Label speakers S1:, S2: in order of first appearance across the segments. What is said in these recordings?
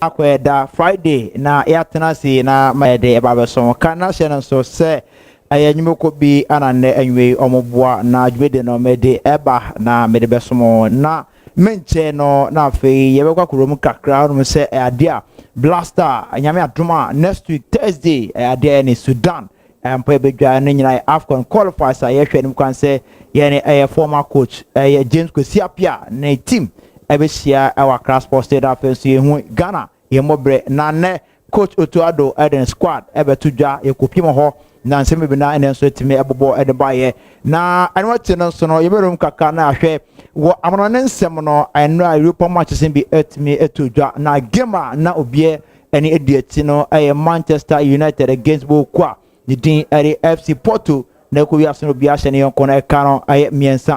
S1: akweda Friday na yatena si na mede ebabeso kana hye so se ayanyumko bi anane anwe omoboa na dwede no mede eba na mede besomo na menche no na fe yebekwa kurom kakra no se ade a Blaster anyame adoma next week Thursday ade ni Sudan ampo bedwa no nyina AFCON qualifiers ayehwe nim kwan se ye ne former coach James Kwesiapia na team ebehia our Accra Sports Stadium afenso yehu Ghana ye mobre na ne coach Otuado Eden squad ebetudwa yekopiem ho na nseme bi na enenso etime ebobo edebaye na anwate no so no yeberum kaka na ahwe wo amono nsem no anra Europa matches bi etime etudwa na game na obie eni edieti no Manchester United against Bokwa the din FC Porto na ko wi aso bi ahye ne yonko na eka no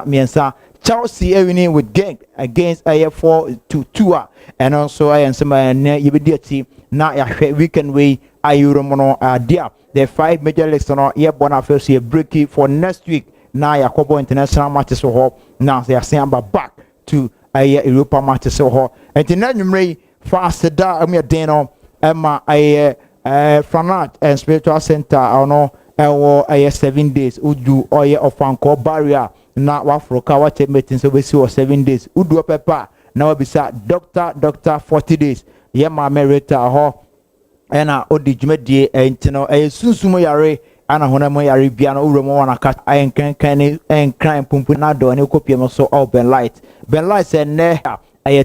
S1: miensa Chelsea winning with Genk against 4-2 and also nsema ne yebedieti na yahwe weekend way Euro mono dia the 5 major leagues no ye bona first year break for next week na yakobo international matches ho na they are saying back to Europa matches ho and na nwumre fast da am den no ema Franat and spiritual center ono ewo 7 days udu oye ofanko barrier na wafroka wache meeting so be 7 days udu pepa na wabisa doctor 40 days ye ma merita ho ena odi dwumadie entino sunsumo yare ana honamo yare bia no uremo wana ka enkankan enkran pumpu na do ne kopiem so open light ben light say ne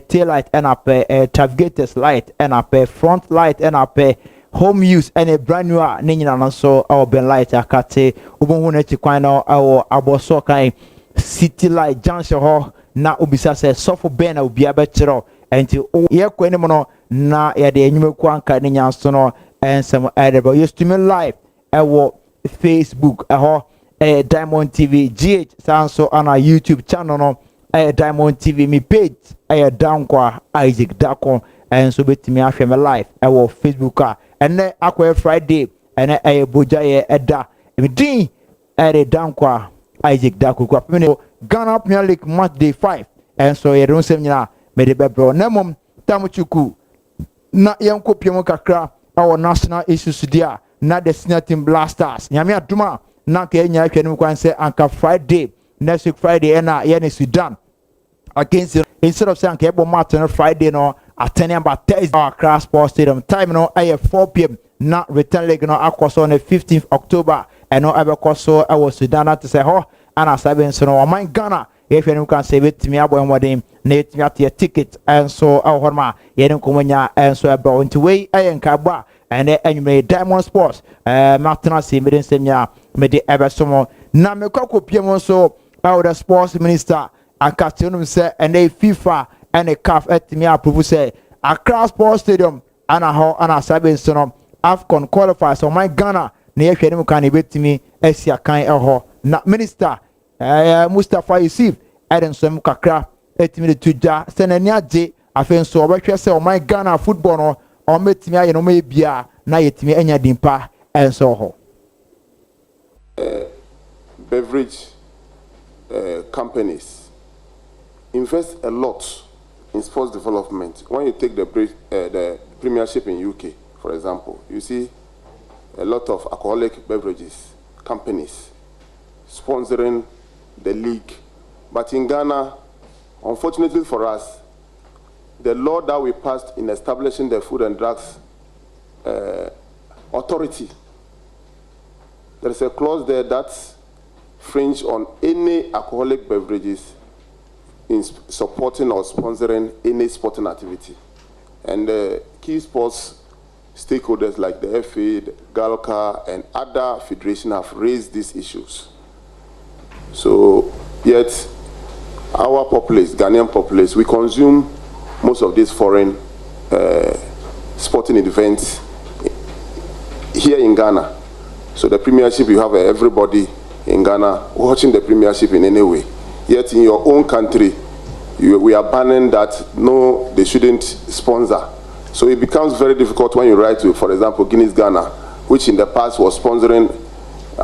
S1: tail light ena pe tailgates light ena pe front light ena pe home use and a brand new ne nyina no so open light akate obohu na chikwan no awo aboso kan city light junction ho na obisa say sofo ben na obi abechiro enti ye kwani mo no na ya de enyumeku anka ne nyanso no ensem edebo yestume live ewo Facebook eho Diamond TV GH sanso ana YouTube channel no Diamond TV mi page dankwa Isaac Dako enso betimi ahwe me live ewo Facebook a ene akwa Friday ene boja ye eda midin dankwa Isaac Dako kwa pemene Ghana Premier League match day 5 enso ye ronsem nyina me de bebro nemom tamuchuku na yankopiem kakra our national issues dia na the senior team Blasters nyame aduma na ka enya hwenim kwan se anka Friday next week Friday na ye ne Sudan against instead of saying ebo match on Friday no attending about Thursday Accra Sports Stadium time no 4 p.m. na return leg no akoso on the 15th October and no abekoso was Sudan to say ho ana saben so no man Ghana if you can say it to me about what net your ticket and so our ma yen komanya and so about into way nkaba and anyway Diamond Sports Martina si medin semya mede ebesomo na mekoko piem so our sports minister akatunum say and FIFA and a CAF at me approve say Accra Sports Stadium ana ho ana saben so no AFCON qualifiers so my Ghana na ye hwene mu kan ebetimi asia kan eho na minister Mustafa Yusuf Eden so kakra etimi de tuja senani age afenso obehwe se o my Ghana football no o metimi aye no mebia na yetimi anya dimpa enso ho
S2: beverage companies invest a lot in sports development. When you take the Premiership in UK, for example, you see a lot of alcoholic beverages companies sponsoring the league. But in Ghana, unfortunately for us, the law that we passed in establishing the Food and Drugs Authority, there is a clause there that fringe on any alcoholic beverages in supporting or sponsoring any sporting activity. And key sports stakeholders like the FA, the GALCA, and other federations have raised these issues. So, yet, our populace, Ghanaian populace, we consume most of these foreign sporting events here in Ghana. So the Premiership, you have everybody in Ghana watching the Premiership in any way. Yet in your own country, we are banning that, no, they shouldn't sponsor. So it becomes very difficult when you write to, for example, Guinness Ghana, which in the past was sponsoring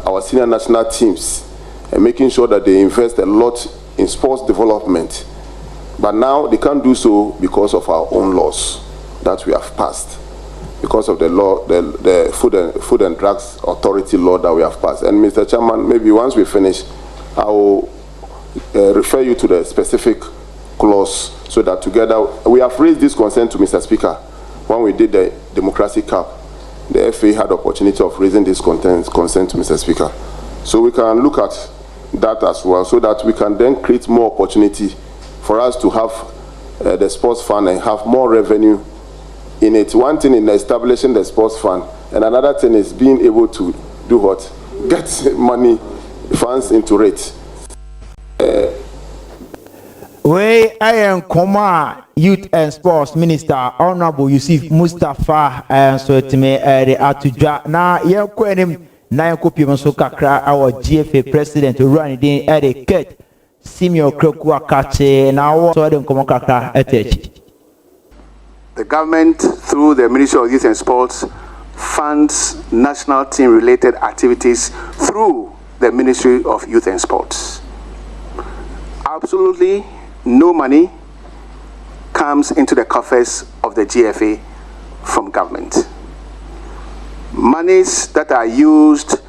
S2: our senior national teams and making sure that they invest a lot in sports development. But now they can't do so because of our own laws. that we have passed because of the law, the Food and Drugs Authority law that we have passed. And Mr. Chairman, maybe once we finish, I will refer you to the specific clause so that together, we have raised this concern to Mr. Speaker. When we did the Democracy Cup, the FA had the opportunity of raising this concern to Mr. Speaker. So we can look at that as well, so that we can then create more opportunity for us to have the sports fund and have more revenue in it. One thing in establishing the sports fund, and another thing is being able to do what? Get money, funds into it.
S1: I am Koma Youth and Sports Minister Honorable Yusuf Mustafa and so to me the Atuja na yenkwenim na yenkopi monso kakra our GFA president run din the Kurt Simeon Kroku akache na wo so dem komo kakra etechi.
S3: The government through the Ministry of Youth and Sports funds national team related activities through the Ministry of Youth and Sports. Absolutely no money comes into the coffers of the GFA from government. Monies that are used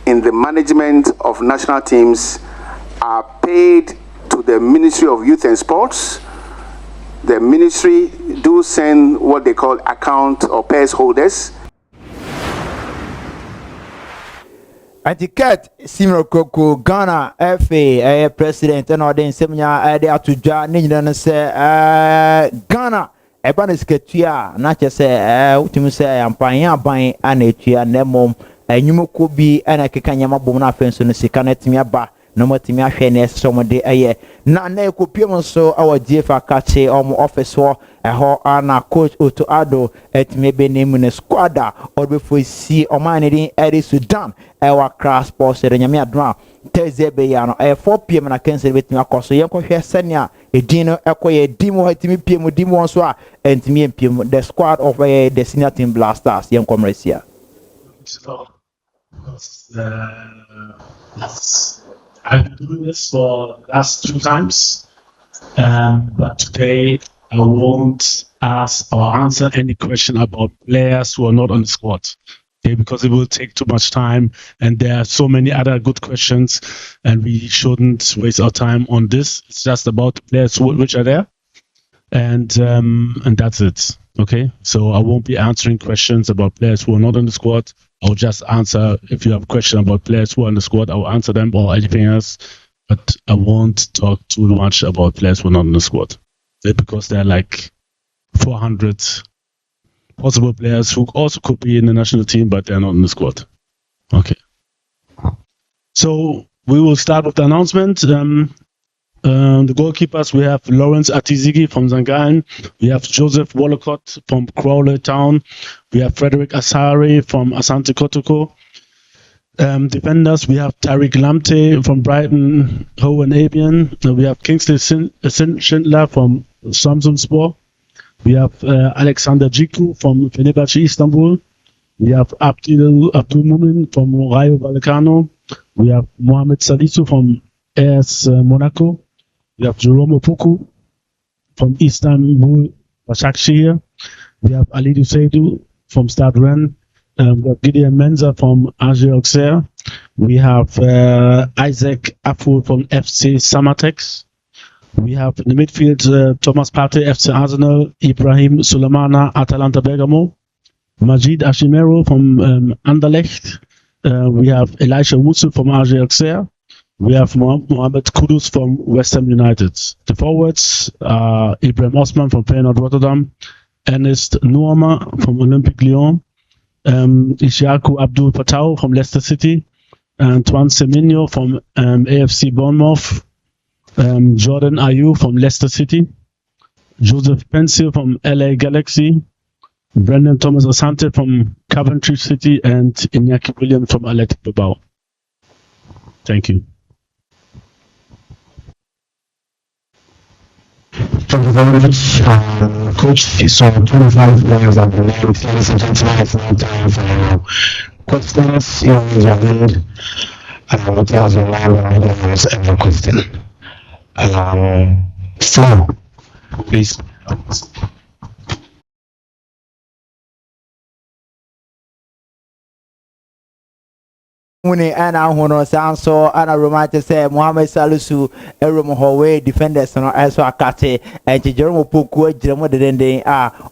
S3: in the management of national teams are paid to the Ministry of Youth and Sports. The ministry do send what they call account or purse holders.
S1: Etiquette Simeon Kroku Ghana FA president and ordained seminar de Atuja Ninja say Ghana Ebanisketia not just say ultimately say ampanya ban anetua nemom enyumuko bi ana kekanyama bomna fenso no sika na timia ba no matimi ahwe na esomode na ekopiem so our GFA kache office ho eho ana coach Otto Addo etime be name ne squad or before see omani din eri Sudan ewa crash sports nyame adwa Thursday be ya no 4 pm na cancel betimi akoso yenkohwe senia edin ekoye dim ho etimi pm dim won so a entimi pm the squad of the senior team Blasters yenkomresia.
S4: I've been doing this for the last 2 times, but today I won't ask or answer any question about players who are not on the squad, okay, because it will take too much time and there are so many other good questions and we shouldn't waste our time on this. It's just about the players which are there and that's it, okay? So I won't be answering questions about players who are not on the squad. I'll just answer if you have a question about players who are on the squad. I'll answer them or anything else, but I won't talk too much about players who are not on the squad because there are like 400 possible players who also could be in the national team, but they're not in the squad. Okay. So we will start with the announcement. The goalkeepers, we have Lawrence Atizigi from Zangan. We have Joseph Wallacott from Crawley Town. We have Frederick Asari from Asante Kotoko. Defenders, we have Tariq Lamte from Brighton, Hove and Albion. We have Kingsley Schindler from Samsunspor. We have Alexander Jiku from Fenerbahce Istanbul. We have Abdul Mumin from Rayo Vallecano. We have Mohamed Salisu from AS Monaco. We have Jerome Opoku from Istanbul Başakşehir. We have Alidu Seydu from Stade Rennes. We have Gideon Menza from AG Auxerre. We have Isaac Afu from FC Samatex. We have in the midfield Thomas Partey, FC Arsenal. Ibrahim Sulemana, Atalanta Bergamo. Majid Ashimero from Anderlecht. We have Elisha Wusu from AG Auxerre. We have Mohamed Kudus from West Ham United. The forwards are Ibrahim Osman from Feyenoord Rotterdam, Ernest Nuama from Olympique Lyon, Ishaku Abdul Patau from Leicester City, Antoine Semenyo from AFC Bournemouth, Jordan Ayew from Leicester City, Joseph Pensio from LA Galaxy, Brendan Thomas Asante from Coventry City, and Iñaki Williams from Athletic Bilbao. Thank you.
S5: Thank you very much, Coach. So 25 players have been named, ladies and gentlemen. It's now time for questions. You have made details in line with almost every question. So, please.
S1: Muni ana hono sanso ana romantic say Mohamed Salisu erum howe defenders no eso akate enti Jerome Poku agiremo dedenden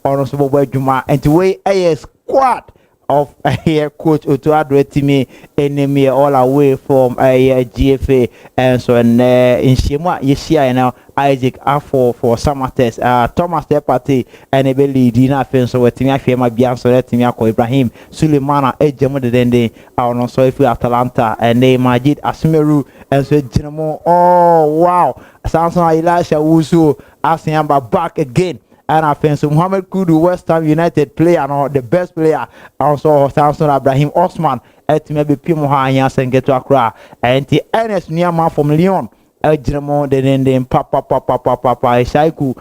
S1: ono so bobo adwuma enti we squad of here coach Otuado Etimi enemy all away from GFA and so in Shema Yeshia now Isaac for Samates Thomas Tepati and ebe lead na fen so wetimi afie ma bia so letimi akọ Ibrahim Sulemana ejemo de dende awon so ifi Atalanta and Majid Asmeru and so jinamo oh wow Samson Elisha Wusu Asiamba back again. And I think so Mohamed Kudu, West Ham United player, no, the best player. Also, Samson Ibrahim Osman, et maybe Pimo Hanyas and get to Accra. And the Ernest Niama from Lyon, Ejremo, then Papa, Shaiku,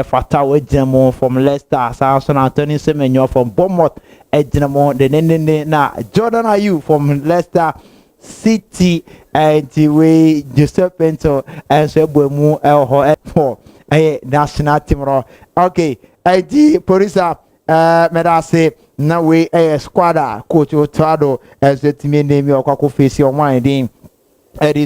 S1: Fatah Ejremo from Leicester, Samson Anthony Semenyo from Bournemouth, Ejremo, then na Jordan Ayew from Leicester City, and the way Joseph Pinto, and so Buemu L4. National team ro okay ID Polisa medase na we squad coach Otuado as the team name okako face your mind in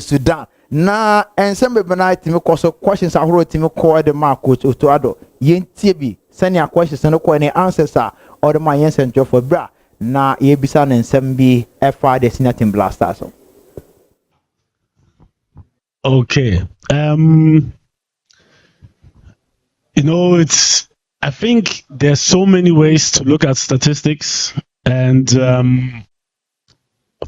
S1: Sudan na ensemble benite me koso questions ahoro team call the man coach Otuado yentie bi senior questions no ko any answers or the man yensen for bra na ye bisa na ensem bi efa the senior team Blasters.
S4: Okay. You know, I think there's so many ways to look at statistics. And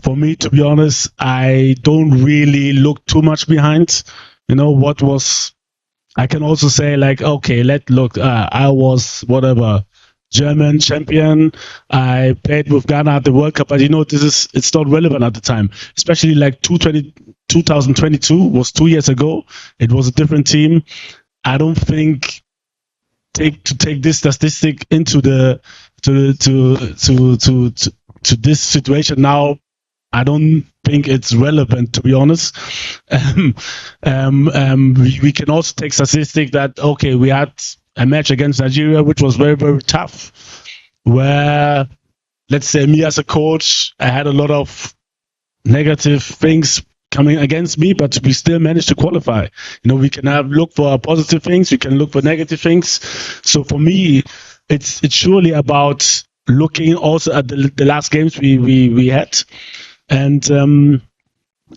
S4: for me, to be honest, I don't really look too much behind, you know, I can also say like, okay, I was whatever, German champion. I played with Ghana at the World Cup, but you know, it's not relevant at the time, especially like 2022 was 2 years ago. It was a different team. I don't think take this statistic into to this situation now. I don't think it's relevant, to be honest. We can also take statistic that okay, we had a match against Nigeria which was very, very tough, where let's say me as a coach, I had a lot of negative things coming against me, but we still managed to qualify. You know, we can look for positive things, we can look for negative things. So for me, it's surely about looking also at the last games we had. And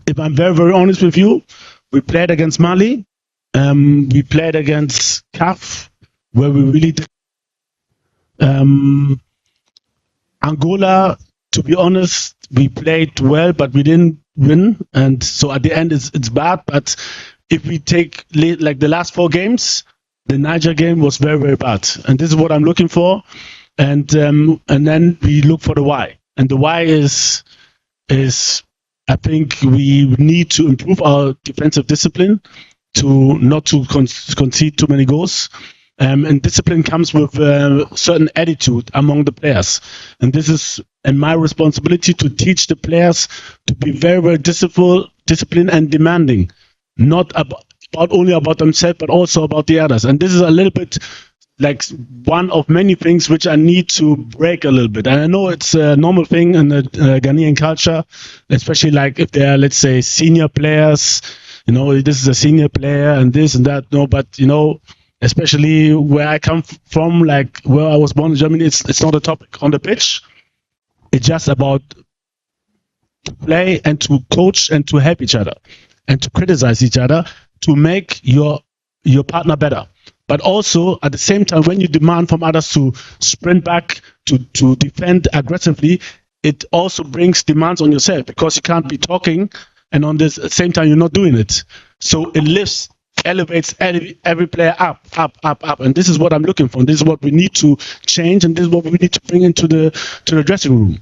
S4: if I'm very, very honest with you, we played against Mali, we played against CAF, where we really did. Angola, to be honest, we played well, but we didn't win, and so at the end it's bad. But if we take like the last 4 games, the Niger game was very, very bad, and this is what I'm looking for. And then we look for the why, and the why is I think we need to improve our defensive discipline to not to concede too many goals. And discipline comes with a certain attitude among the players. And this is my responsibility to teach the players to be very, very disciplined and demanding, not only about themselves, but also about the others. And this is a little bit like one of many things which I need to break a little bit. And I know it's a normal thing in the Ghanaian culture, especially like if they are, let's say, senior players, you know, this is a senior player and this and that. No, but, you know, especially where I come from, like where I was born in Germany, it's not a topic on the pitch. It's just about to play and to coach and to help each other and to criticize each other to make your partner better. But also at the same time, when you demand from others to sprint back, to defend aggressively, it also brings demands on yourself, because you can't be talking and on the same time you're not doing it. So it elevates every player up. And this is what I'm looking for. And this is what we need to change, and this is what we need to bring into the dressing room.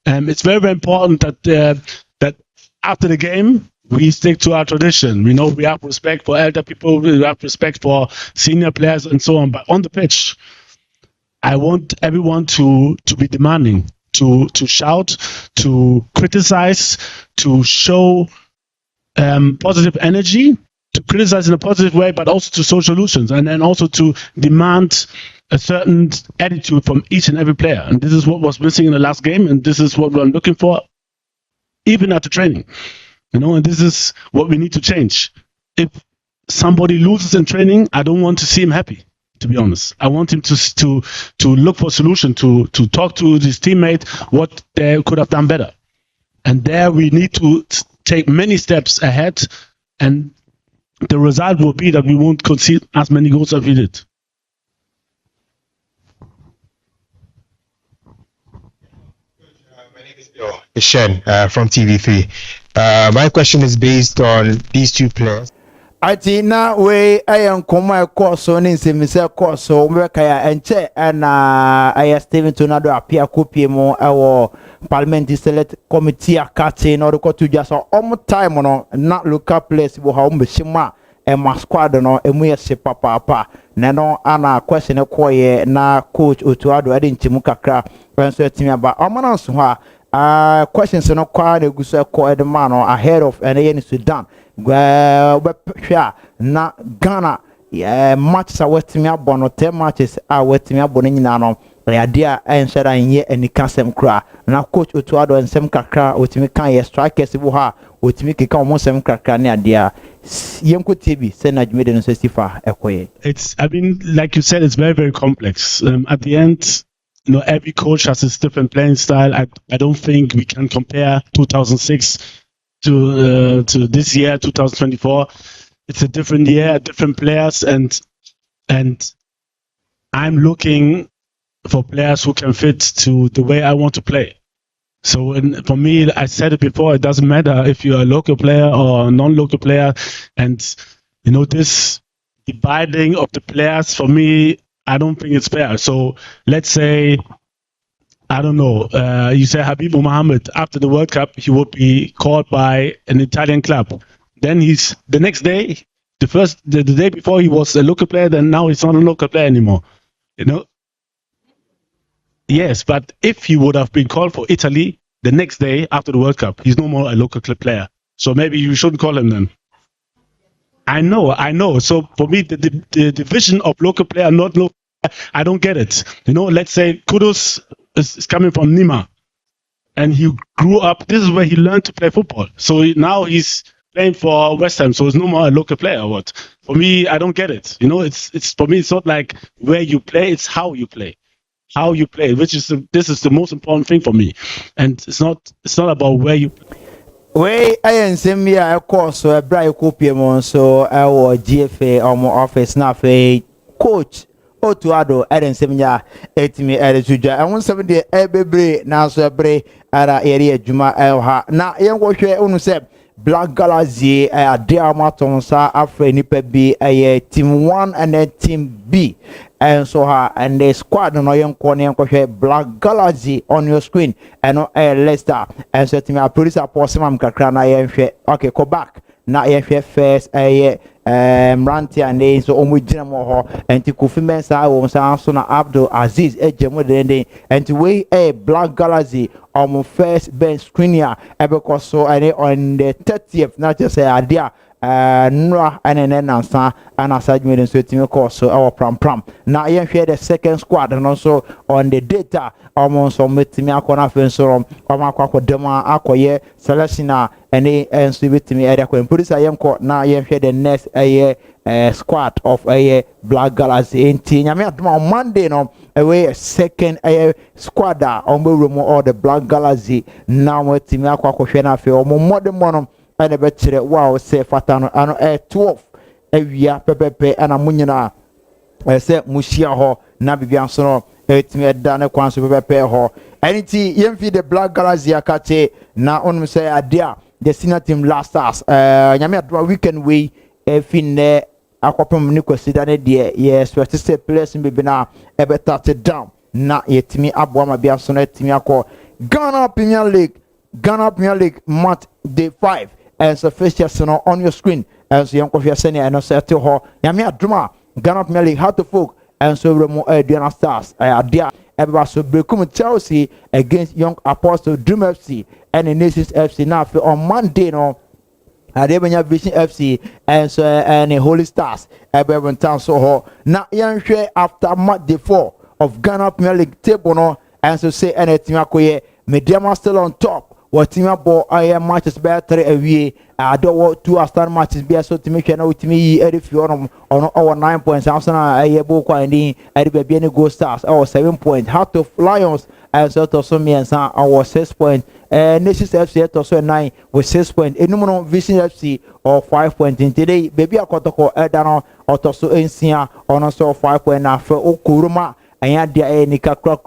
S4: It's very, very important that after the game we stick to our tradition. We know we have respect for elder people, we have respect for senior players and so on. But on the pitch, I want everyone to be demanding, to shout, to criticize, to show positive energy, to criticize in a positive way, but also to show solutions, and then also to demand a certain attitude from each and every player. And this is what was missing in the last game, and this is what I'm looking for. even at the training. And this is what we need to change. If somebody loses in training, I don't want to see him happy, to be honest. I want him to look for a solution, to talk to his teammate what they could have done better. And there we need to take many steps ahead, and the result will be that we won't concede as many goals as we did.
S6: My name is Bill Ishen from TV3. My question is based on these two players.
S1: Ati na we ayan koma koso ni nsemise koso mweka ya enche na aya Steven Tonado apia kopie mo ewo Parliament Select Committee akate na odiko tuja so time no na local place bo ha ombeshima ma squad no emu ye papa na no ana question koye na coach Otuado ade ntimu kakra wenso etimi aba omana so ha questions no kwa na guso ko edema no ahead of ene Sudan na Ghana matches a wetimi abono 10 matches a wetimi abono nyina no ya enshara nye enikasem kra na coach Otuado ensem kakra otimi kan ye strikers bu ha otimi keka omonsem kakra ne adia yenko tebi se na dwumede no sesifa ekoye.
S4: It's, I mean, like you said, it's very, very complex. At the end, every coach has his different playing style. I don't think we can compare 2006 to this year, 2024. It's a different year, different players, and I'm looking for players who can fit to the way I want to play. So for me, I said it before, it doesn't matter if you're a local player or a non-local player. And, this dividing of the players, for me, I don't think it's fair. So let's say, I don't know, you say Habib Mohammed, after the World Cup, he would be called by an Italian club. Then the next day, the day before he was a local player, then now he's not a local player anymore. Yes, but if he would have been called for Italy the next day after the World Cup, he's no more a local club player. So maybe you shouldn't call him then. I know. So for me, the division of local player, not local, I don't get it. Let's say Kudus is coming from Nima, and he grew up. This is where he learned to play football. So now he's playing for West Ham, so he's no more a local player or what? For me, I don't get it. It's for me, it's not like where you play, it's how you play. How you play, this is the most important thing for me, and it's not about where you play.
S1: We ensem ya course so bra kopie mo so ewo GFA omo office na fe coach Otuado ensem ya etimi eresuja enwon 7 de ebebre na so ebre ara ere adwuma ha na yenwohwe unu se Black Galaxy ade amaton sa afre nipa bi team 1 and then team B and so and the squad no yenko Black Galaxy on your screen and Leicester and so team producer Apostle kakra na yenhwe okay go back na yenhwe first Ranti and they so omu gina mo ho enti Kofi Mensah wo sa so na Abdul Aziz ejemo de enti we Black Galaxy first bench screener because so on the 30th not just idea Nra and then answer and aside me so team course so our pram now you share the second squad and also on the data almost on with me akona fenso akwa dema akoye selection and so with me area ko police ayem ko now you share the next squad of Black Galaxy in nyame adoma on Monday no away second squad on room or the Black Galaxy now with me akwa hwe na fe o modern mono and betre wow say fatano ano 12 awia pepepe ana munyina say mushia ho na bibia so no etimi da ne kwan so pepepe ho aniti yemfi the Black Galaxy akate na onum say adia the senior team last stars nyame adwa weekend we finne akwapam ni kwasida ne de yes special players be na ebeta down na yetimi aboa ma bia so no etimi akọ Ghana Premier League month day 5 and so fixtures on your screen and so yanko hwe sene and so to ho nyame adoma Ghana Premier League how to folk and so remo Aduana Stars adia eba so brekum Chelsea against Young Apostle Dream FC and the Nations FC now on Monday no Adebanya Vision FC and so and Holy Stars ebe town so ho na yanhwe after match day 4 of Ghana Premier League table no and so say anything akoye Mediama still on top what team abo aye matches be 3 awie ado 2 Aston matches be so timi hwe na otimi yi erefi ono 9 points Arsenal aye bo kwa ndi ade be be ne Gold Stars 7 points Heart of Lions and so to so miensa 6 points Nations FC to so 9 with 6 points enum no Vision FC 5 points today baby akotoko edano otoso ensia ono so 5 points na fe okuruma anya dia ni kakra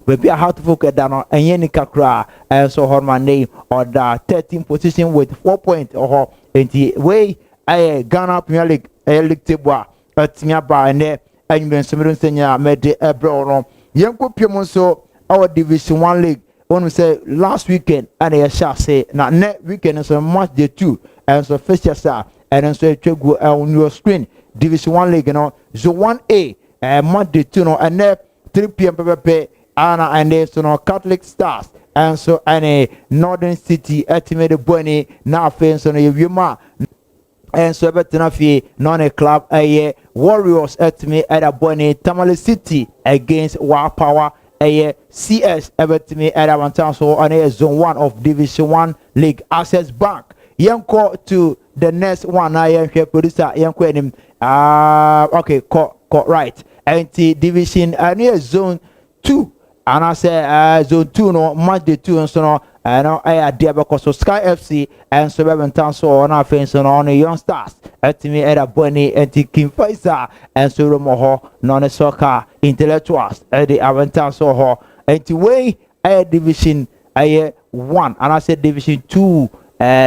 S1: baby how to focus down anya ni kakra and so horman name or the 13th position with 4 points or enti way Ghana Premier League league table atimia ba ne anymen somero nsenya mede ebro no yenko piem so our Division 1 league one say last weekend and I shall say na next weekend so match day 2 and so first year and so twegu on your screen Division 1 league no Zone 1A match day 2 no and 3 p.m. pp ana and so no Catholic Stars and so any Northern City estimate boni na offense no yema and so betena fie non a club Warriors estimate at a boni Tamale City against War Power CS evertime at one time so on a Zone 1 of Division 1 League Access Bank yanko to the next one I am here producer yanko enim okay right and Division near Zone 2 and I say Zone 2 no match the 2 and so no no I dear because so Sky FC and so seven times so on our fence on a Young Stars at me at a bunny and King Faisal and so Romoho non soccer intellectuals at the Avantage so ho and to way a Division 1 and I said Division 2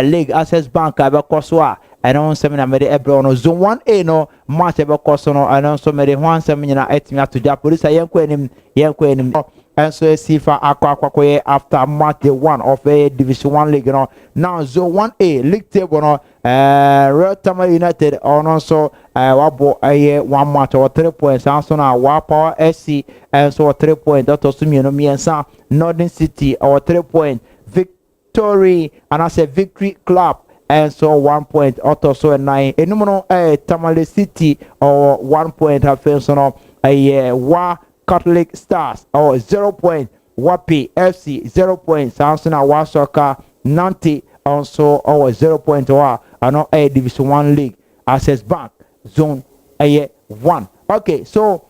S1: League Access Bank abakoswa and on seminar made ebro Zone 1A no match abakoso and on so made one seminar at me to the police yanko enim and so Sifa Aquaquaque after match 1 of a Division 1 league now Zone 1A league table Real Tamale United on also wabo a 1 match or 3 points and so now War Power SC and so 3 points that also miensa Northern City or 3 points Victory and I say Victory Club and so 1 point also 9 enumono Tamale City or 1 point have so War Catholic Stars or 0 point Wapi FC 0 points Samsung War Soccer Nanti also or 0 point or ano a Division 1 league Access Bank Zone 1 okay so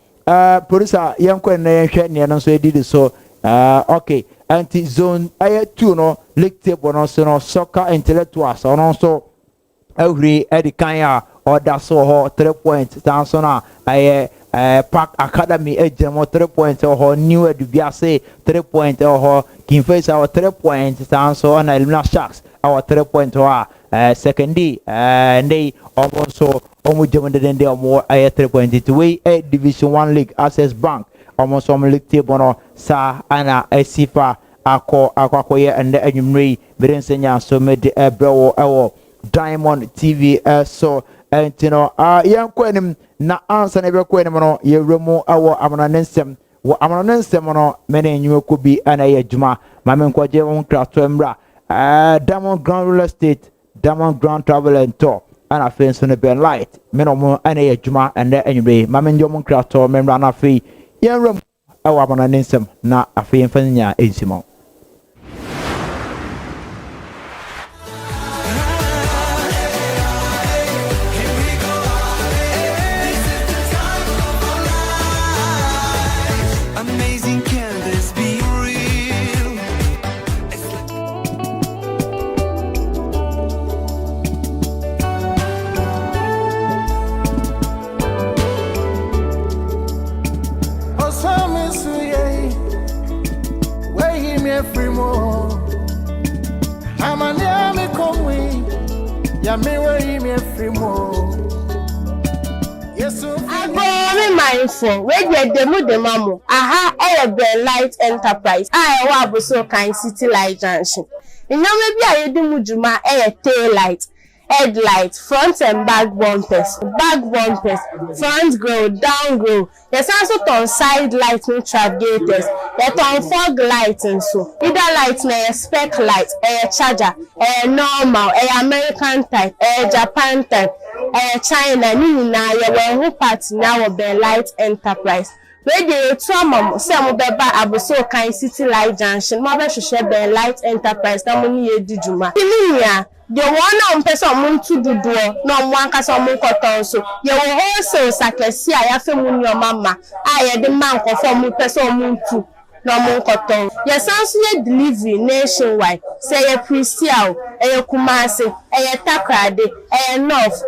S1: producer yanko na yenhwe ne no so did so okay anti Zone 2 no league table no so no Soccer Intellectuals on also every edikanya or that so 3 points Samsung Park Academy ejemo 3 points or New Edubiase 3 points or King Faisal 3 points so on Elmina Sharks our 3 points or second D and they also almost demanded more 3 points to way a Division 1 league Access Bank almost some league table no sa ana Sifa akwakoye and the enyumri bedensenya so made ebro Diamond TV so and you know yanko enim na answer na be ko enim no ye remu awo amananensem wo amananensem no mene enyu ko bi ana ye adwuma ma me nkoje won krato emra Diamond Grand Real Estate Diamond Grand Travel and Tour ana fence no be light me no mo ana ye adwuma and enyure ma me njo mon krato memra na fe ye remu awo amananensem na afe mfanya ensimo
S7: Demamu aha Bell Light Enterprise wa boso kan City Light Junction inome bi ayedimu juma tail light headlight front and back bumpers front grill down grill there's also on side light travigators there's on fog light and so either light na spec light charger normal American type Japan type China ni na ye we part na Bell Light Enterprise we dey trauma say mo be ba aboso kan City Light Junction mo be hwehwe Ben Light Enterprise na mo ni edi djuma nia the one on person muntu duduo na mo ankasa mo koton so ye wo wholesale sakesi a ya fe mu ni o mama a ye de man ko for mo person muntu no mo koton ye sanso ye delivery nationwide say ye Prisiao ye Kumasi ye Takrade ye North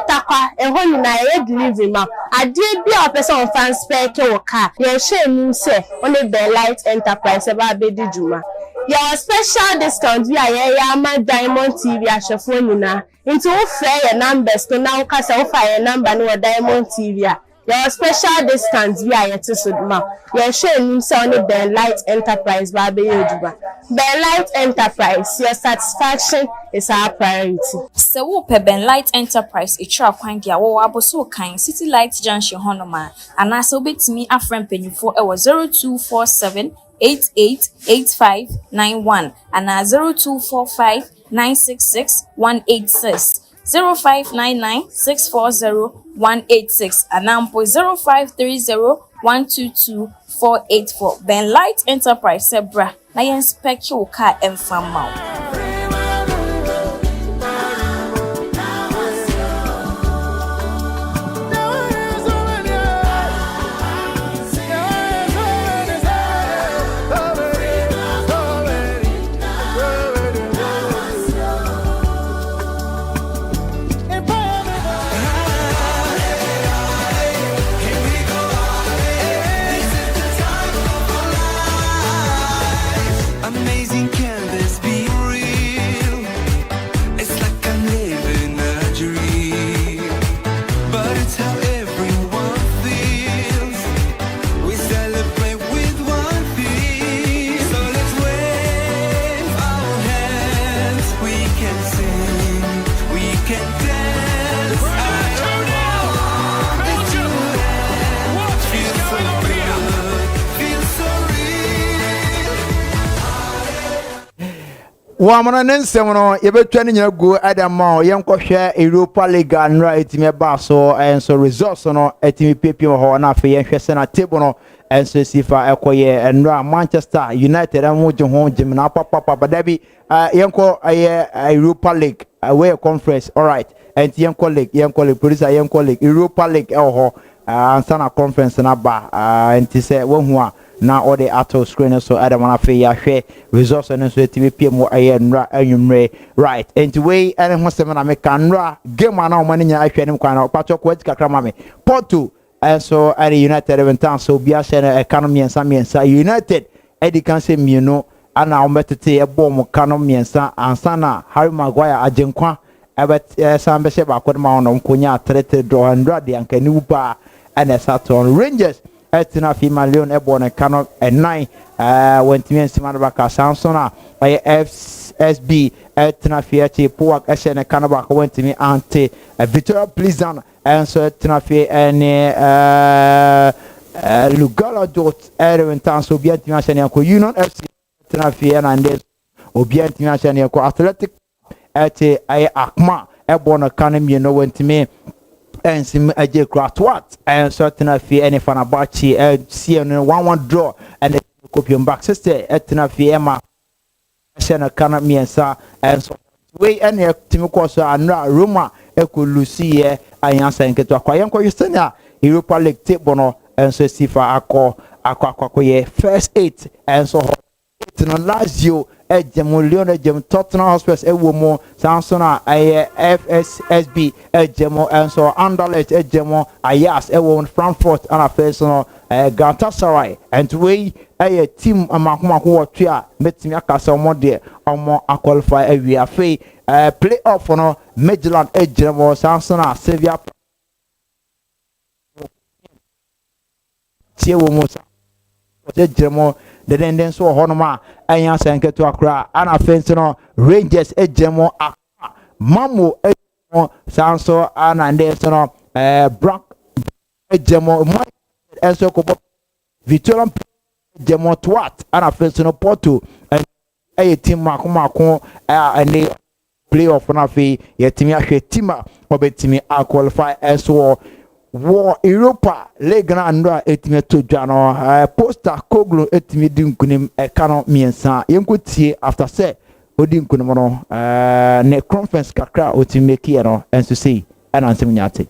S7: Takwa ho na ye delivery ma ade bia person fan spare ke wo car ye hwe nim say only Ben Light Enterprise ba be di djuma your special discount we are Yama Diamond TV ashefo nyina into wo frɛ your numbers to now kasa wo fa your number no Diamond TV your special discount we are yet so ma your show nim say only Ben Light Enterprise ba be yoduba Ben Light Enterprise your satisfaction is our priority
S8: so wo pe Ben Light Enterprise etwa kwan dia wo aboso kan City Light Junction honoma ana so betimi afrem penifo e wo 0247 888591 and 0245 966 186 0599 640 186 and 0530 122 484 Ben Light Enterprise Sebra na yen spec your car and farm.
S1: Wamana nensem no yebetwa ne nyina go adama yenkɔhwɛ Europa League anra etime ba so enso results no etime pepe ho na afa yenhwɛ se na table no enso sifa ekoye enra Manchester United amoje ho jimna papa badabi yenkɔ Europa League away conference all right and yenkɔ league producer yenkɔ league Europa League ho ansana conference na ba enti se wohu a na all the auto screen so adam na fe ya hwe results and so tv pm aye nra anwumre right and way any ho sem na me kanra game na o mani nya ahwe nim kwan na pato ko kakra ma me Porto and so at United event so bia share economy ensa United edi kan se mienu ana o metete e bom economy ensa ansana Harry Maguire agenkwa ebet san be se ba ko ma no nkonya 3 draw 100 de anka ni upa ana Saturn Rangers etina Fima Leon ebon kano 9 when timi ensima baka Samsona by FSB etina Fiachi Puak Eshene Kanaba when timi ante Victoria Pleasant and so etina Fi any Lugala dot Erwin so biantimi ashene ko Union FC etina Fi and obiantimi ashene ko Athletic ete ay Akma ebon kano mi no when timi ensim aje Kratwat and certain fi any Fanabachi CN 1-1 draw and copium back sister etina fi ema shena kana miensa and so we any team course anra Roma ekolusie ayansa nketo akwayenko yusenya Europa League table no and so sifa akwa first 8 and so no Lazio ejemo Lyon ejemo Tottenham Hotspur ewomo Samsona FSSB ejemo enso Anderlecht ejemo Ajax ewo Frankfurt ana personal Galatasaray and we team amakoma ko twa metimi akasa omo de omo qualify awi afi playoff no Midland ejemo Samsona Sevilla tiewomo ejemo the then so honoma anya senketo akra ana fence no Rangers ejemo mamo ejemo sanso ana ndenso no Black ejemo enso ko Victoria ejemo twat ana fence no Porto team makomako ane playoff na fe yetimi ahwe tima obetimi qualify enso War Europa League na andra etime to dwa no Poster Koglu etime di nkunim ekano miensa yenkotie after say odi nkunim no ne conference kakra otime kie no enso sei ana ansem nyate.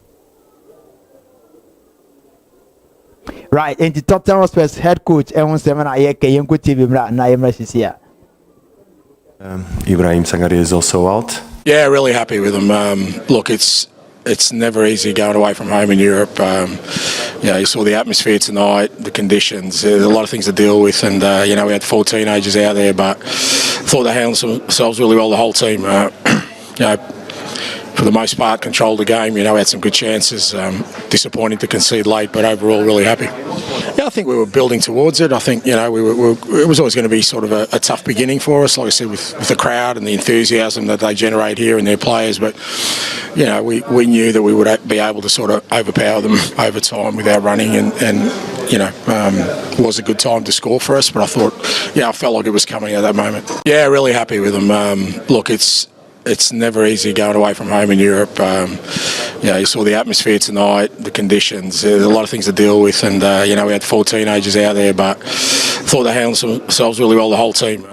S1: Right, in the Tottenham Hotspur's head coach ehun sema na ye ke yenkotie bimra na yemra sisia.
S9: Ibrahim Sangare is also out.
S10: Yeah, really happy with him. Look, it's never easy going away from home in Europe. You saw the atmosphere tonight, the conditions. There's a lot of things to deal with, and we had 4 teenagers out there, but thought they handled themselves really well. The whole team, for the most part, controlled the game. We had some good chances. Disappointing to concede late, but overall, really happy. Yeah, I think we were building towards it. I think it was always going to be sort of a tough beginning for us, like I said, with the crowd and the enthusiasm that they generate here and their players. But we knew that we would be able to sort of overpower them over time with our running, and it was a good time to score for us. But I thought, I felt like it was coming at that moment. Yeah, really happy with them. Look, it's never easy going away from home in Europe. You saw the atmosphere tonight, the conditions. There's a lot of things to deal with, and we had 4 teenagers out there, but thought they handled themselves really well. The whole team.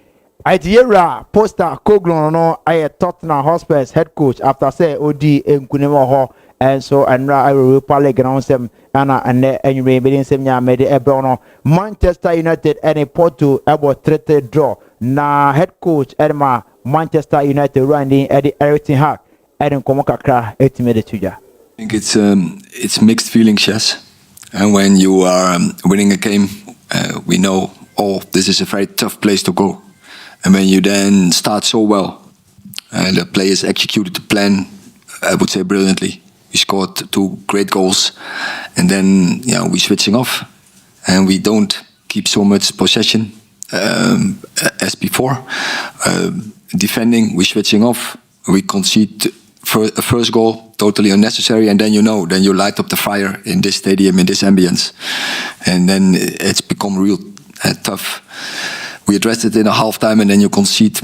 S1: Idea Poster Koglu no I Tottenham Hotspur's head coach after say odi nkunimo ho and so anra Europa League na onsem ana ane enwure be nsem nya mede ebe no Manchester United and Porto ebo 3-3 draw na head coach Edma Manchester United running Eddie Ten Hag and komo kakra etimede tuja.
S11: I think it's mixed feelings, yes. And when you are winning a game, we know, this is a very tough place to go. And when you then start so well, and the players executed the plan, I would say brilliantly. We scored 2 great goals, and then we're switching off, and we don't keep so much possession as before. Defending, we're switching off. We concede a first goal, totally unnecessary, and then then you light up the fire in this stadium, in this ambience, and then it's become real tough. We addressed it in a half-time, and then you concede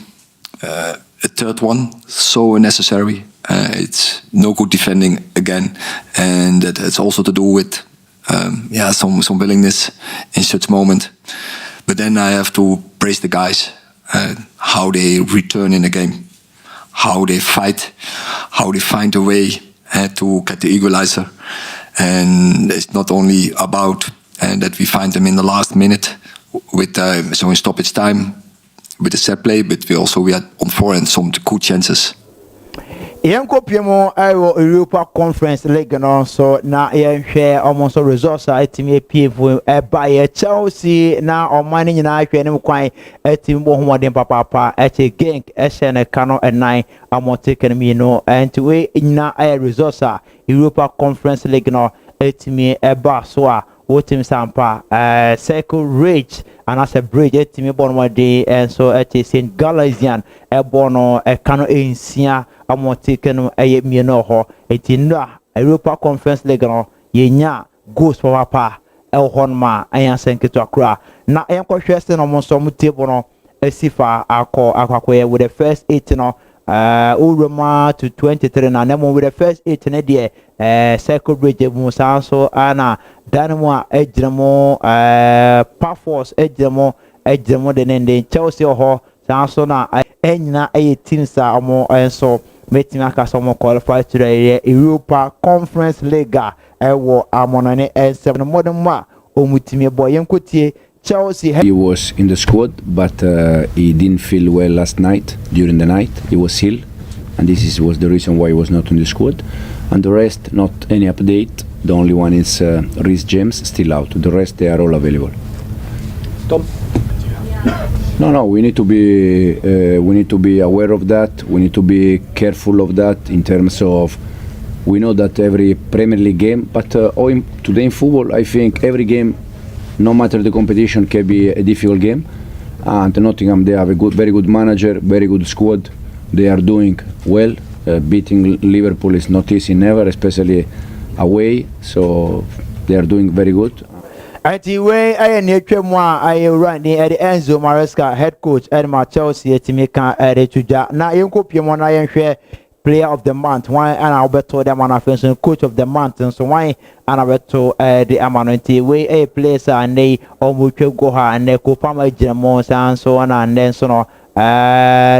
S11: a third one, so unnecessary. It's no good defending again, and it's also to do with some willingness in such moment. But then I have to praise the guys, how they return in the game, how they fight, how they find a way to get the equalizer. And it's not only about that we find them in the last minute with in stoppage time with the set play, but we had on forehand some good chances.
S1: Yanko Piemo Europa Conference League no so na share almost results etimi PF by Chelsea na omani nyina hwe ne kwan etimi bo homoden papa genk ehye kano enai amoteken mi no and we nyina results Europa Conference League no etimi eba so a wotim sampa Circle Ridge and as a bridge etimi bonwade and so St. Galatian ebono kano ensia amoteken mi no ho etinra Europa Conference League no yenya goals papa honma ayansenketo akra na enkohwese no monso mutebo no asifa akwakoye with the first 8 no Uroma to 23 na nemo with the first 8 ne de Circle Bridge musa so ana danmo ejremo Pafos ejremo de nende Chelsea ho so na enyina teams amo enso meeting akasa mo qualify to the Europa Conference League ewo amonane en7 modern ma omutimi boy yenkotie Chelsea.
S12: He was in the squad, but he didn't feel well last night. During the night, he was ill, and was the reason why he was not in the squad. And the rest, not any update. The only one is Reece James still out. The rest, they are all available.
S13: Tom.
S12: No. We need to be aware of that. We need to be careful of that in terms of. We know that every Premier League game, but today in football, I think every game, no matter the competition, can be a difficult game. And Nottingham, they have a very good manager, very good squad. They are doing well. Beating Liverpool is not easy, never, especially away. So they are doing very good.
S1: Anyway, I run the Enzo Maresca, head coach at Chelsea to make a chuja. Now you copy one I share player of the month, why and Alberto the man of coach of the month, and so why and Alberto the Amanoti way a place and they almost go her and they Kopama Jamos and so on and then so on.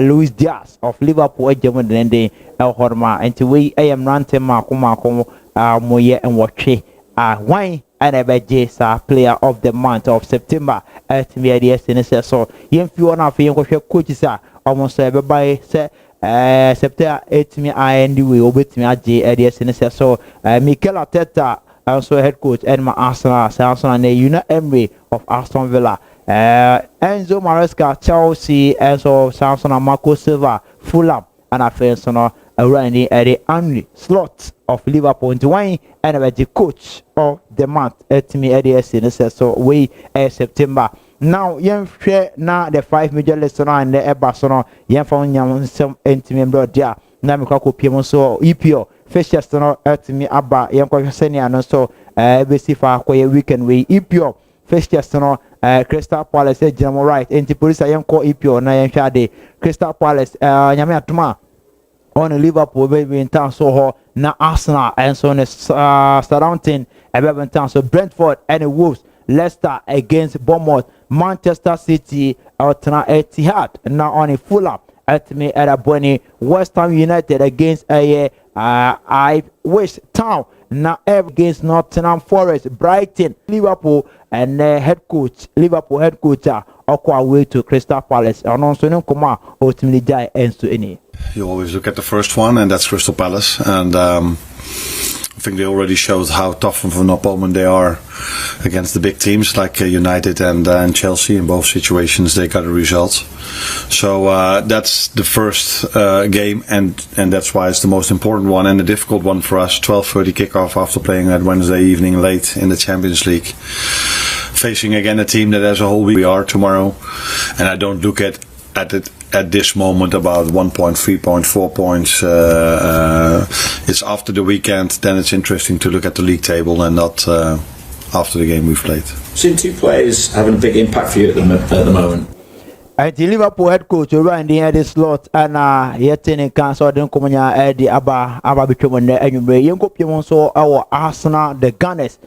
S1: Luis Diaz of Liverpool, German, and the El Horma, and to we I am ranting Marco Moye and Watche. Why and a player of the month of September at me idea so yen fi one of yen coaches are almost everybody say September 8 me and we obet me idea so Mikel Arteta also head coach and my Arsenal and the Una Emery of Aston Villa, Enzo Maresca Chelsea, and so Samson and Marco Silva Fulham and a friends around the Henry Slot of Liverpool into wine and the coach of the month at me idea so we September. Now yen share now the 5 major lesson and the Ebasono yen found some intimate there. Now me kwako piem so EPO first no at me aba yen kwa senior no so besi fa kwa weekend we EPO first no Crystal Palace general right enti police yen ko EPO na yen hwa de Crystal Palace nyame atuma on Liverpool baby in town so na Arsenal and so on surrounding in town so Brentford and Wolves, Leicester against Bournemouth, Manchester City Etihad now on a Fulham at me at a Bonnie, West Ham United against I Wish Town now against Nottingham Forest, Brighton, Liverpool and Liverpool head coach Okwa way to Crystal Palace and also no come ultimately die ends to any.
S9: You always look at the first one, and that's Crystal Palace, and I think they already showed how tough of an opponent they are against the big teams like United and Chelsea. In both situations they got the results, so that's the first game, and that's why it's the most important one and the difficult one for us. 12:30 kickoff after playing that Wednesday evening late in the Champions League, facing again a team that has a whole week. We are tomorrow, and I don't look at it at this moment about 1 point, 3 points, 4 points. It's after the weekend, then it's interesting to look at the league table and not after the game we've played.
S13: Seen two players having a big impact for you at the moment.
S1: The Liverpool head coach around the Eddie Slot and yet in cancer don't come on Eddie Abba become the anyway. You go pion so our Arsenal the Gunners.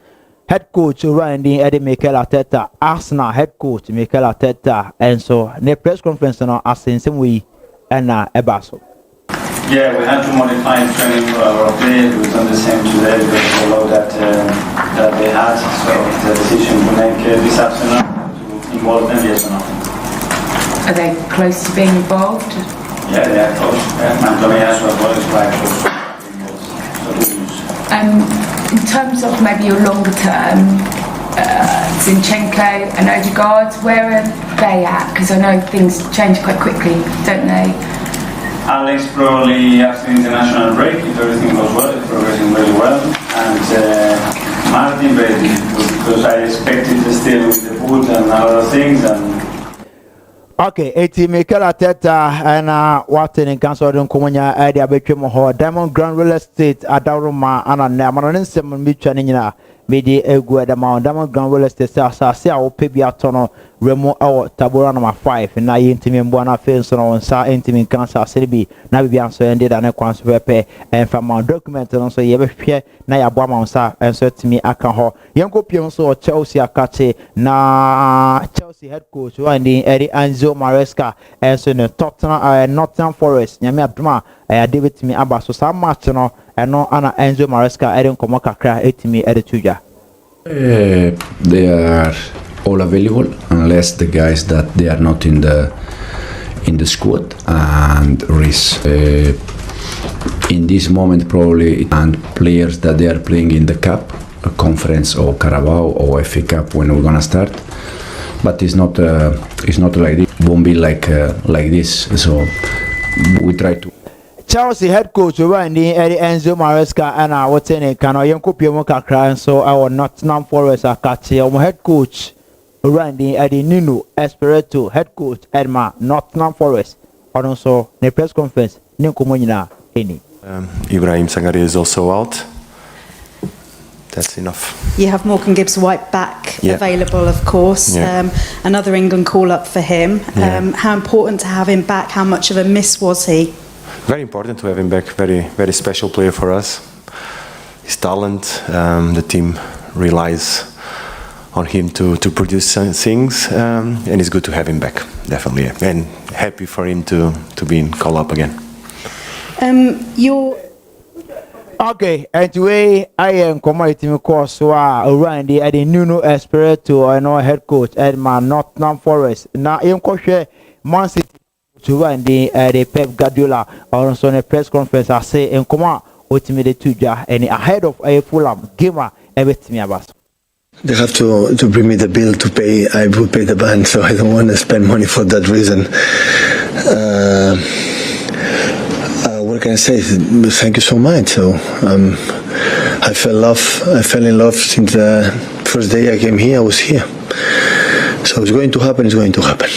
S1: Head coach around the Eddie Mikel Arteta, Arsenal head coach Mikel Arteta, and so the press conference now as in some way and Ebaso.
S14: Yeah, we had to modify training for our players. It was not the same today because of the load that they had. So the decision to make this afternoon to involve them, yes or no.
S15: Are they close to being involved?
S14: Yeah, they are close. Mantomias as well is quite close.
S15: In terms of maybe your longer term, Zinchenko and Odegaard, where are they at? Because I know things change quite quickly, don't they?
S14: Alex probably after the international break, if everything goes well, it's progressing very well. And Martin maybe, because I expected to still with the foot and other things.
S1: Okay, eti Mikel Arteta and what in council don't come on idea between ho Diamond Grand Real Estate Adaruma and Namaron Simon Michanina Medi Egu Adamount Diamond Grand Real Estate say I will pay Biatono Remo our Tabora number 5 and I intimate Buana Fence on Sa intimate cancer Silbi Nabian so ended and a quantum pepe and from our document and also you share Naya Bama and so to me I can ho Yanko Pionso Chelsea Akate na Chelsea head coach Randy Eddie Enzo Maresca and so the Nottingham Forest Nyame Aduma David to me Abba so some match no and no Anna Enzo Maresca Eden Komokakra etimi Edituja.
S12: They are all available unless the guys that they are not in the squad and risk in this moment probably and players that they are playing in the cup, a conference or Carabao or FA Cup when we're gonna start, but it's not like this. Won't be like this. So we try to.
S1: Chelsea head coach Randy Enzo Maresca and what's in it? Can I Piomo Kakra and so our Nottingham Forest Akachi, our head coach Randy Eddie Nuno Espirito head coach Edma Nottingham Forest. And also the press conference Ninkomonina any.
S16: Ibrahim Sangare is also out. That's enough.
S17: You have Morgan Gibbs-White back available, of course.
S16: Yeah.
S17: Another England call-up for him. How important to have him back? How much of a miss was he?
S16: Very important to have him back. Very, very special player for us. His talent, the team relies on him to produce some things, and it's good to have him back, definitely. And happy for him to be in call-up again.
S1: Okay, anyway, I am committing course so around the Nuno Espirito and our head coach Edmund Nottingham Forest. Now, in coach Man City to run the Pep Guardiola on a press conference. I say, and come on, ultimately to and ahead of a Fulham gamer, everything about.
S18: They have to bring me the bill to pay. I will pay the band, so I don't want to spend money for that reason. What can I say? Thank you so much. So I fell in love since the first day I came here. I was here. So it's going to happen. It's going to happen.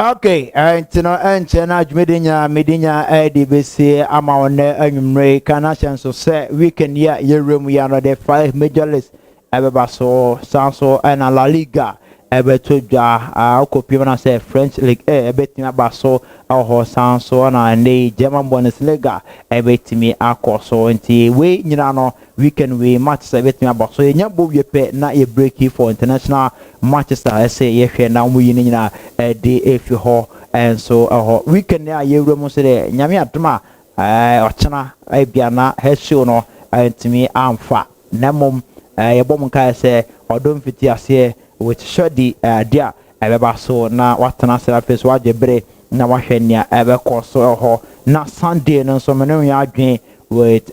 S1: Okay, and Medina DBC Amawne and Canadian so say we can hear your room. We are the 5 major lists. Ebebaso, Sanso, and La Liga. Ebetuja, Okopimana say French League, Ebetima Baso, our Sanso, and the German Bundesliga, Ebetimi Akoso, and the way we can we match Ebetima Baso. You know, you pay not a breaky for international matches. I say, yes, now we need a DF ho, and so we can now you remember say, Yami Atma, Ochana, Ibiana, Heshono, and to me, I'm fat. Namum, a bomb say, or don't fit here. Which shodi dia ebeba so na watana serapes wajebre na wahwenia ebe koso ho na Sunday no so menu ya adwen with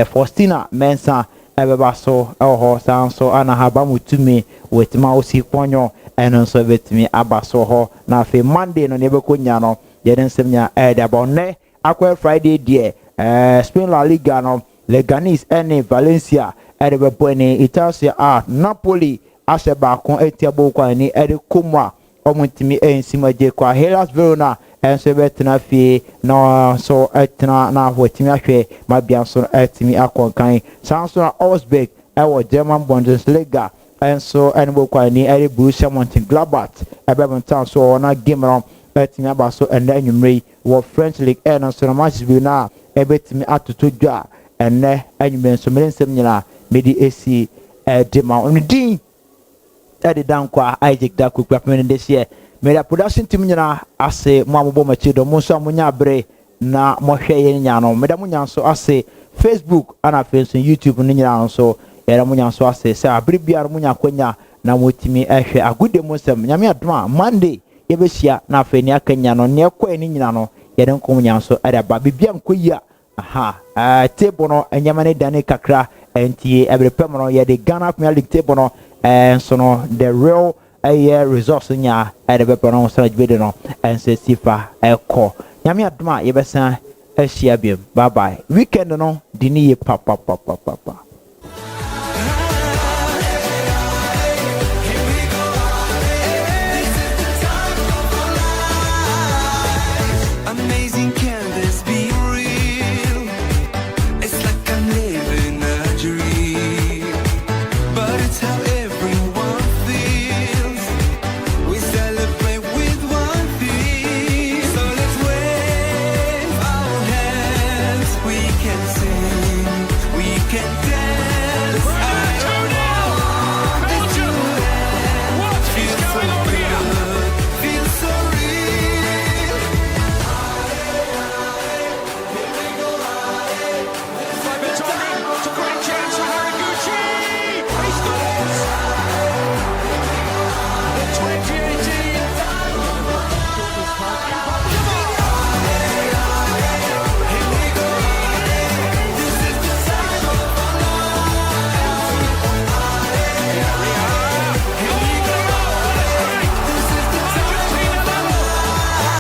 S1: Faustina Mensa ebeba so ho sanso ana haba mutumi with Mausi Ponyo eno so betimi abaso ho na fe Monday no nebe konya no yeden semnya de bonne akwa Friday die Spain La Liga no Leganes ene Valencia ebe bone Italia Napoli Asheba kon etiabo kwa ni ede komwa omuntimi ensima je kwa Hellas Verona enso betina fi no so etina na hotimi ahwe mabia so etimi akonkan sanso na Augsburg ewo German Bundesliga enso enbo kwa ni ede Borussia Mönchengladbach ebebontan so na game ron etimi abaso ende anwumre wo French League and so na matches bi na ebetimi atotodwa enne anwumre so merensem nyina medi esi dema onidin Eddie Dankwa, Isaac Daku, Kwapman this year. Made a production team I say, Mamma Bomachido, Musa Munyabre, na Moshe Yano, Medamunian, so I say, Facebook, and I face on YouTube, Ninan, so Eramunian, so I say, Bribia Munya Quenya, na Mutimi, a good demonstration, Yamia Dma, Monday, Ebesia, na Fenia Kenyano, near Queninano, Yadon Comunian, so at a Babibian Kuya, aha, Tebono, and Yamane Dane Kakra, and T. every permanent, yet the Ghana Premier League Tebono. And so no, the real resource in ya at the weapon on such video and say Sifa Elko. Yami Adma, Yebesa, Eshiabium. Bye bye. Weekend no, Dini papa.